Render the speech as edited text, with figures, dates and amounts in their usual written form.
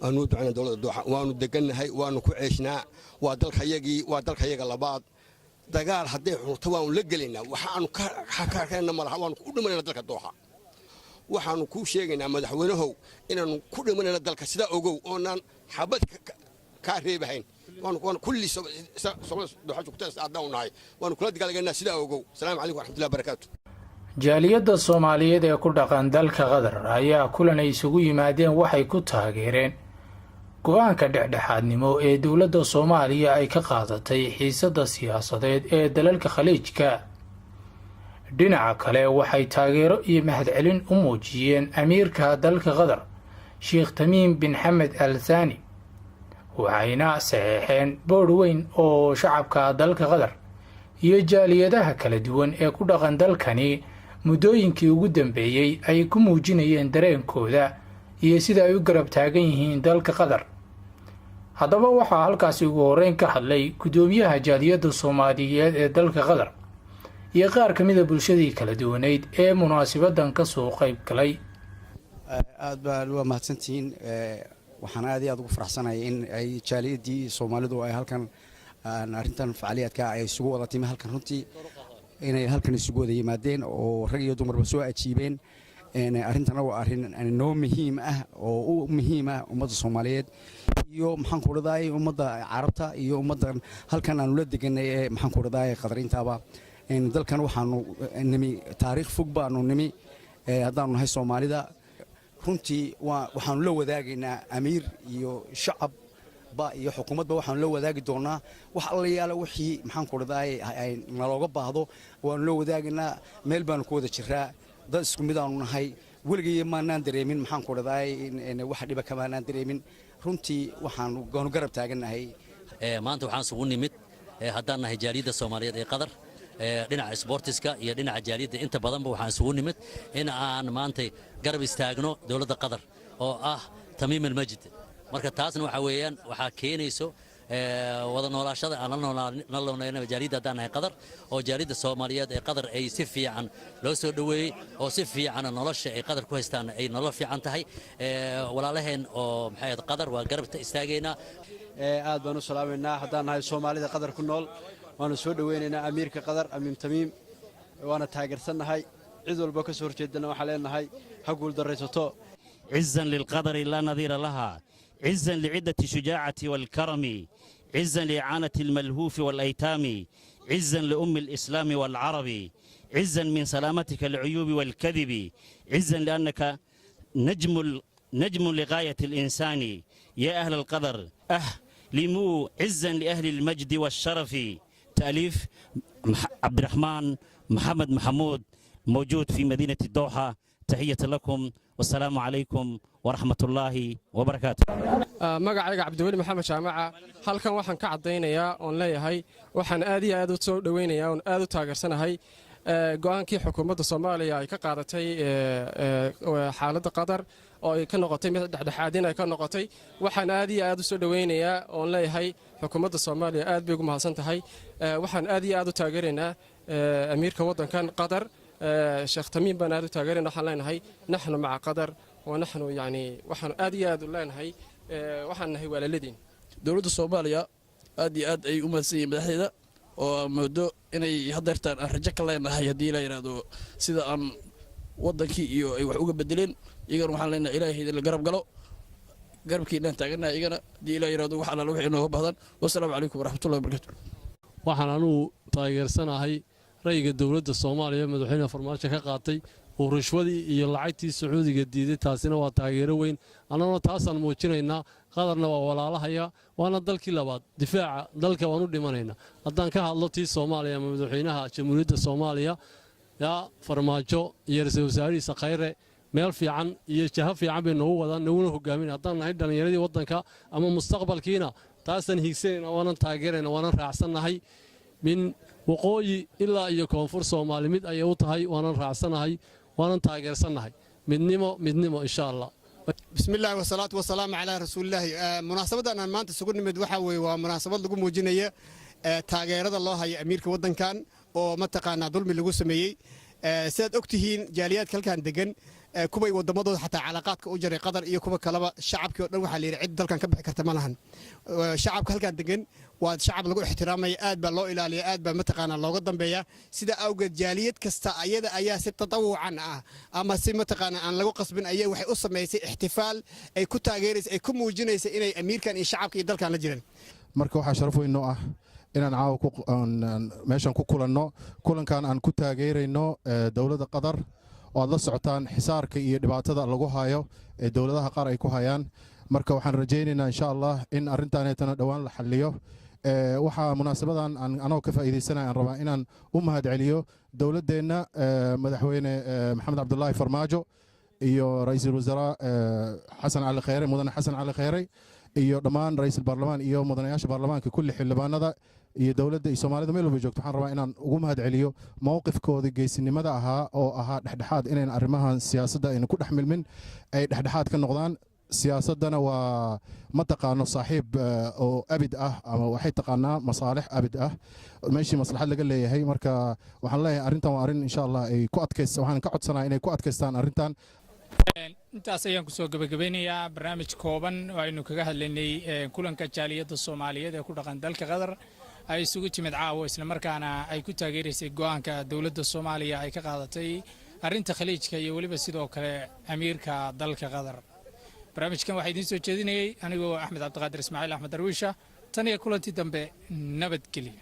أنو دعنا دولة الدوحة وأنو دقنا هاي وأنو كعيشنا ودلك يجي لبعض دقال هدي حطوان لقلنا وحانو كأننا مرة وأنو كل من دلك الدوحة وحانو كل شيء إن مدحونه إن كل من دلك سدا أوجو أن حبت كارهبهين وأنو كل دوحة كتير أداون هاي وأنو كل دقال جنا سدا أوجو السلام عليكم ورحمة الله وبركاته. jaaliyadda Soomaaliyeed ee ku dhaqan dalka Qatar ayaa kulan ay isugu yimaadeen waxay ku taageereen go'aanka dhexdhexaadnimo ee dawladda Soomaaliya ay ka qaadatay xiisadda siyaasadeed ee dalalka Khaliijka. dhinaca kale waxay taageero iyo mahadcelin u muujiyeen amiirka dalka Qatar Sheikh Tamim bin Hamad Al Thani waxayna saxeexeen boor weyn oo shacabka dalka Qatar iyo jaaliyadaha kala duwan ee ku dhaqan dalkani muddooyinkii ugu dambeeyay ay ku muujinayeen dareenkooda iyo sida ay u garab taagan yihiin dalka Qatar. haddaba waxaa halkaasi ugu horeyn ka hadlay gudoomiyaha jaaliyadda Soomaaliyeed ee dalka Qatar iyo qaar ka mid ah bulshadii kala duwaneyd ee munaasabadan ka soo qayb galay. aad baa loo mahadsantiin waxaan aad iyo aad ugu faraxsanahay in ay jaaliyadii Soomaalidu ay halkan arrintan facaliyaadka ay isugu wada timi halkan runtii inay halkan isugu wada yimaadeen oo rag iyo dumarba soo ajiibeen arrintan waa arrin noo muhiim ah oo muhiim ah ummadda Soomaaliyeed iyo maxaan ku raday ummadda Carabta iyo ummadda halkan aan la deganay maxaan ku raday Qadariintaba dalkan waxaanu nimi taariikh fog baanu nimi haddaanu nahay Soomaalida runtii waxaanu la wadaagaynaa amiir iyo shacab iyo xukuumadba waxaan la wadaagi doonaa wax alla yaala wixii maxaan ku raday ay nalooga baahdo waan la wadaagaynaa meel baan ku wada jiraa dad isku mid aanu nahay weligeey maanaan dareemin maxaan ku raday wax dhiba kama aanan dareemin runtii waxaan go'aan garab taaganahay maanta waxaan sugu nimid haddaan nahay jaaliyadda Soomaaliyeed ee Qatar dhinaca sportiska iyo dhinaca jaaliyadda inta badanba waxaan sugu nimid in aan maanta garab istaagno dawladda Qatar oo ah Tamim al-Majd marka taasna waxa weeyaan waxa keenayso wada noolaashada aan la noolnahay jaaliyadda haddaan nahay Qatar oo jaaliyadda Soomaaliyeed ee Qatar ay si fiican loo soo dhaweeyay oo si fiican nolosha ay Qatar ku haystaan ay nolol fiican tahay walaalaheen oo maxay Qatar waa garab istaageynaa aad baan u salaameynaa haddaan nahay Soomaalida Qatar ku nool waana soo dhaweynaynaa amiirka Qatar Amiin Tamim waana taageersanahay cid walba ka soo horjeedana waxa leenahay ha guul dareysato عزا للقدر لا نظير لها عزا لعدة الشجاعة والكرم عزا لإعانة الملهوف والأيتام عزا لأم الإسلام والعرب عزا من سلامتك العيوب والكذب عزا لأنك نجم لغاية الإنسان يا أهل القدر لمو عزا لأهل المجد والشرف تأليف عبد الرحمن محمد محمود موجود في مدينة الدوحة تحية لكم والسلام عليكم ورحمة الله وبركاته. magacayga Cabdiweli Maxamed Jaamaca halkan waxaan ka cadeynayaa oo leeyahay waxaan aad iyo aad u soo dhaweynayaa oo aad u taageersanahay go'aankii xukuumadda Soomaaliya ay ka qaadatay xaaladda Qatar oo ay ka noqotay mid dhexdhexaadin ay ka noqotay waxaan aad iyo aad u soo dhaweynayaa oo leeyahay xukuumadda Soomaaliya aad bay ugu mahadsan tahay waxaan aad iyo aad u taageeraynaa amiirka waddankan Qatar Sheikh Tamim baan aad u taageeraynaa waxaan leenahay naxnu maca Qatar ونحن يعني waxaan aad iyo aad u leenahay waxaan nahay walaaladeen dawladda Soomaaliya aad iyo aad ay u mahadsanyihiin madaxdeeda oo moodo inay hadeertaan rajo ka leenahay hadii la yiraahdo sida aan wadankii iyo ay wax uga bedeleen iyagana waxaan leenahay Ilaahay la garab galo garabkiina taaganahay iyagana hadii la yiraahdo wax alla wixii inoo badan wassalaamu calaykum waraxmatullaahi wabarakaatuh waxaan anu taageersanahay rayga dawladda Soomaaliya madaxweynaha farmaajo ka qaatay oo rashwadii iyo lacagtii Sacuudiga diiday taasina waa taageero weyn anana taasaan muujinaynaa qadarna waa walaalahaya waana dalkii labaad difaaca dalka waan u dhimanaynaa haddaan ka hadlo tii Soomaaliya madaxweynaha jamhuuriyadda Soomaaliya ya farmaajo iyo ra'iisul wasaarihiisa Khayre meel fiican iyo jaha fiican bay noogu wadaan naguna hogaaminayaan haddaan nahay dhalinyaradii waddanka ama mustaqbalkiina taasan hiigsanayna waanan taageerayna waanan raacsanahay min waqooyi ilaa iyo koonfur Soomaali mid ay u tahay waanan raacsanahay وانا تاجر سنهاي مدنمو إن شاء الله. بسم الله والصلاة والسلام على رسول الله. مناسبة أنا ما أنت سكون مدوحة ومناسبة لقوم موجينية تاجر الله هي أمير كودن كان ومتقنا ظلم اللي جوسمي سيد أكتهين جاليات كل كان دجن kuway wadamadooda xataa calaaqaadka u jaray qatar iyo kuwa kaleba shacabkii oo dhan waxaa la yidhi cid dalkan ka bixi karta ma lahan shacabka halkan degan waa shacab lagu ixtiraamaya aad baa loo ilaaliya aad baa mataqaanaa looga dambeeya sida awgeed jaaliyad kasta ayada ayaa si tatawucan ah ama si mataqaanaa aan lagu qasbin ayay waxay u samaysay ixtifaal ay ku taageeraysa ay ku muujinaysa inay amiirkan iyo shacabka iyo dalkan la jiraan marka waxaa sharaf weyn noo ah inaan caawa meeshan ku kulanno kulankan aan ku taageerayno dowladda qatar oo aad la socotaan xisaarka iyo dhibaatada lagu hayo ee dowladaha qaar ay ku hayaan marka waxaan rajaynaynaa insha allah in arrintaanetana dhowaan la xalliyo waxaa munaasabadan anoo ka faa'iidaysanaya aan rabaa inaan u mahadceliyo dowladdeenna madaxweyne maxamed cabdulaahi farmaajo iyo ra'iisul wasaaraa xasan cali kheyre mudane xasan cali kheyre iyo dhammaan ra'iisul baarlamaan iyo mudanayaasha baarlamaanka kulli xildhibaanada iyo dowladda iyo soomaalida meel walba joogto waxaan rabaa inaan ugu mahadceliyo mowqifkooda geesinimada ahaa oo ahaa dhexdhexaad inayn arrimahan siyaasadda ayna ku dhex milmin ay dhexdhexaad ka noqdaan siyaasaddana waa ma taqaano saaxiib oo abid ah ama waxay taqaanaa masaalix abid ah meeshii maslaxad laga leeyahay marka waxaan leeyahay arrintan waa arrin insha allah ay ku adkaysta waxaan ka codsanayaa inay ku adkaystaan arrintan intaas ayaan kusoo gabagabeynayaa barnaamij kooban oo aynu kaga hadlaynay kulanka jaaliyadda soomaaliyeed ee ku dhaqan dalka qatar ay isugu timid caawo islamarkaana ay ku taageeraysay go'aanka dowladda soomaaliya ay ka qaadatay arrinta khaliijka iyo weliba sidoo kale amiirka dalka qatar barnaamijkan waxaa idiin soo jeedinayay anigoo axmed cabdiqaadir ismaaciil axmed darwiisha tan iyo kulantii dambe nabadgelyo